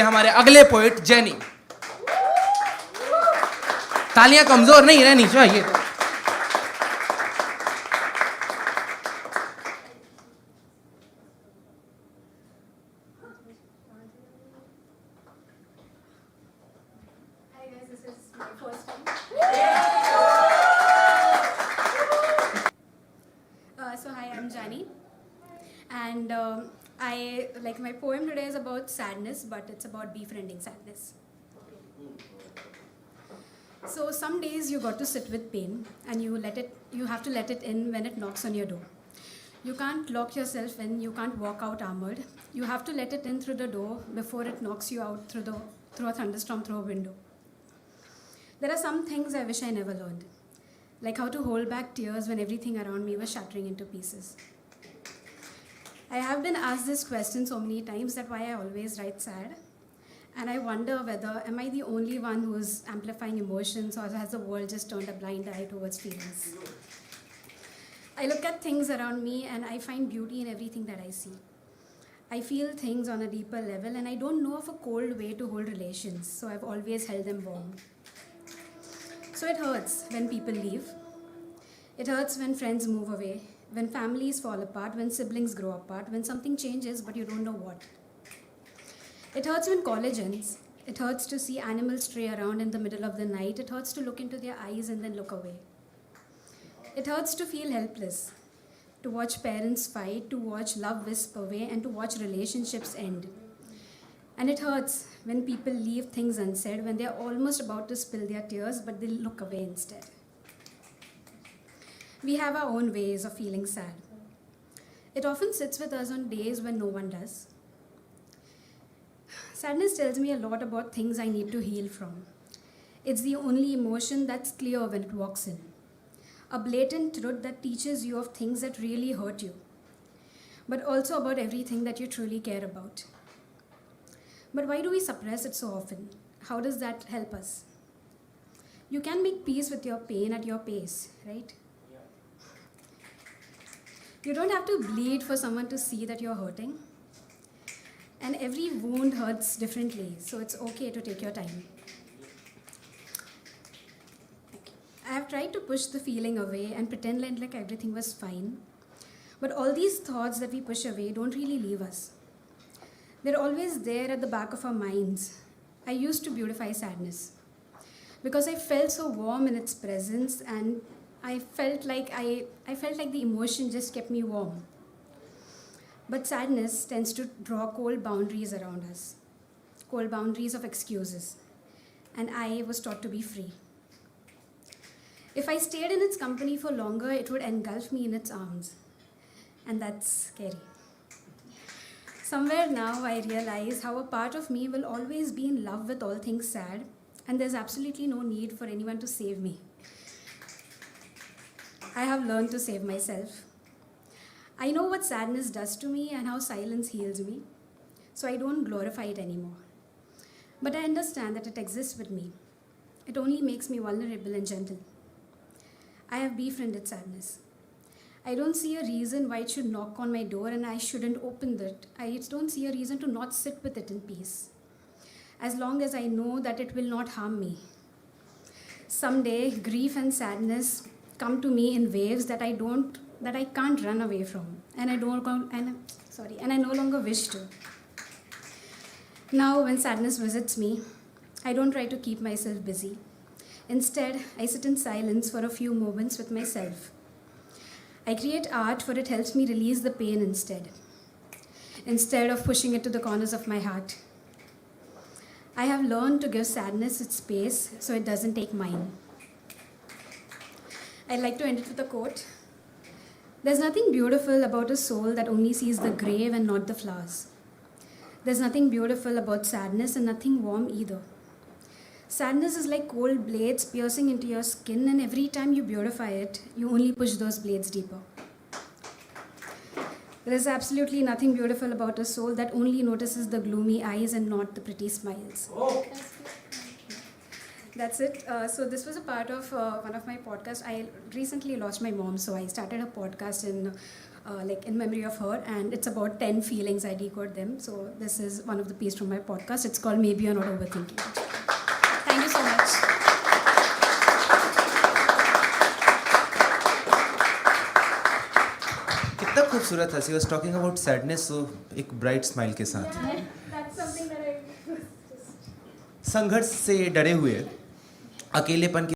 हमारे अगले पोएट जैनी। तालियां कमजोर नहीं रहनी चाहिए। Hi guys, this is my first time. So hi, I'm Jannie, and my poem today is about sadness, but it's about befriending sadness. So some days you got to sit with pain, and you have to let it in when it knocks on your door. You can't lock yourself in. You can't walk out armored. You have to let it in through the door before it knocks you out through a thunderstorm through a window. There are some things I wish I never learned, like how to hold back tears when everything around me was shattering into pieces. I have been asked this question so many times that why I always write sad. And I wonder whether, am I the only one who is amplifying emotions, or has the world just turned a blind eye towards feelings? I look at things around me and I find beauty in everything that I see. I feel things on a deeper level, and I don't know of a cold way to hold relations, so I've always held them warm. So it hurts when people leave. It hurts when friends move away, when families fall apart, when siblings grow apart, when something changes but you don't know what. It hurts when college ends. It hurts to see animals stray around in the middle of the night. It hurts to look into their eyes and then look away. It hurts to feel helpless, to watch parents fight, to watch love wisp away, and to watch relationships end. And it hurts when people leave things unsaid, when they're almost about to spill their tears, but they look away instead. We have our own ways of feeling sad. It often sits with us on days when no one does. Sadness tells me a lot about things I need to heal from. It's the only emotion that's clear when it walks in. A blatant truth that teaches you of things that really hurt you, but also about everything that you truly care about. But why do we suppress it so often? How does that help us? You can make peace with your pain at your pace, right? You don't have to bleed for someone to see that you're hurting. And every wound hurts differently, so it's okay to take your time. I have tried to push the feeling away and pretend like everything was fine. But all these thoughts that we push away don't really leave us. They're always there at the back of our minds. I used to beautify sadness because I felt so warm in its presence, and I felt like the emotion just kept me warm. But sadness tends to draw cold boundaries around us, cold boundaries of excuses. And I was taught to be free. If I stayed in its company for longer, it would engulf me in its arms. And that's scary. Somewhere now I realize how a part of me will always be in love with all things sad, and there's absolutely no need for anyone to save me. I have learned to save myself. I know what sadness does to me and how silence heals me, so I don't glorify it anymore. But I understand that it exists with me. It only makes me vulnerable and gentle. I have befriended sadness. I don't see a reason why it should knock on my door and I shouldn't open it. I don't see a reason to not sit with it in peace, as long as I know that it will not harm me. Someday, grief and sadness come to me in waves that I can't run away from, and I no longer wish to. Now, when sadness visits me, I don't try to keep myself busy. Instead, I sit in silence for a few moments with myself. I create art, for it helps me release the pain instead of pushing it to the corners of my heart. I have learned to give sadness its space so it doesn't take mine. I'd like to end it with a quote. There's nothing beautiful about a soul that only sees the grave and not the flowers. There's nothing beautiful about sadness, and nothing warm either. Sadness is like cold blades piercing into your skin, and every time you beautify it, you only push those blades deeper. There is absolutely nothing beautiful about a soul that only notices the gloomy eyes and not the pretty smiles. Oh. That's it. So this was a part of one of my podcasts. I recently lost my mom, so I started a podcast in like in memory of her, and it's about 10 feelings. I decode them. So this is one of the pieces from my podcast. It's called Maybe You're Not Overthinking. Thank you so much. कितना खूबसूरत था. She was talking about sadness, so एक bright smile के साथ. That's something that I just... संघर्ष से डरे हुए, अकेलेपन की